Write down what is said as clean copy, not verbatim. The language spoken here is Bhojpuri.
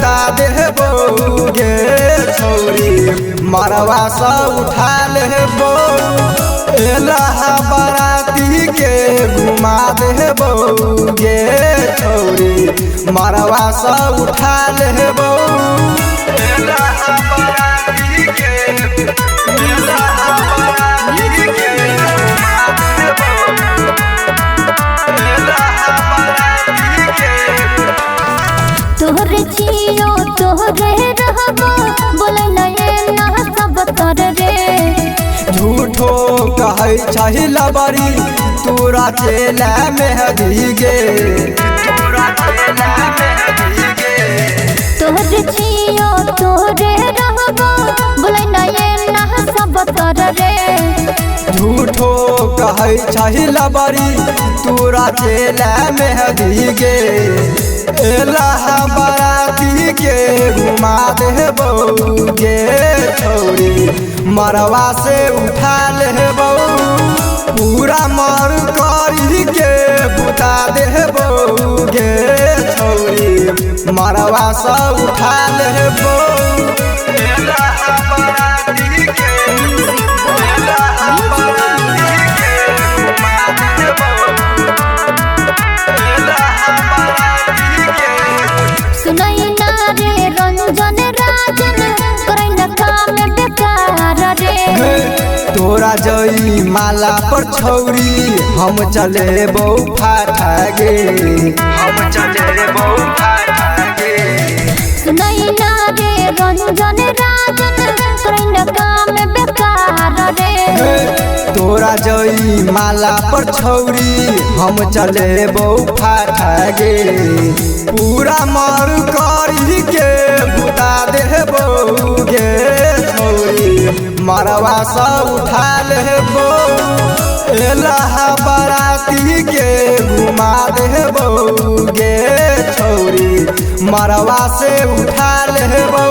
बुता देबो गे छौरी मरवा से उठा लेबो एलहा बराती के घुमा देबो गे छौरी मरवा से उठा लेबो एलहा बराती के तोहरे जियो तोहरे रहबो बोले नये ना सब तर रे झूठो कहै छहि लबरी तोरा चेला मेहदी गे तोहरे जियो तोहरे रहबो बोले नये ना सब तर रे झूठो कहै छहि लबरी तोरा चेला मेहदी गे एलहा बराती के घुमा देबो गे छौरी मरवा से उठा लेबो पूरा मर करी के बुता देबो गे छौरी मरवा से उठा लेबो एलहा बराती के सुनई ना रे रंजन राजन करे न काम बेकार रे तोरा जई माला पर छौरी हम चलेबो फाटा गे हम चलेबो फाटा गे सुनई ना रे रंजन राजन करे न काम बेकार रे तोरा जई माला पर छौरी हम चलेबो फाटा गे पूरा मर करी के बुता देबो गे छौरी मरवा से उठा लेबो एलहा बराती के घुमा देबो गे छौरी मरवा से उठा लेबो।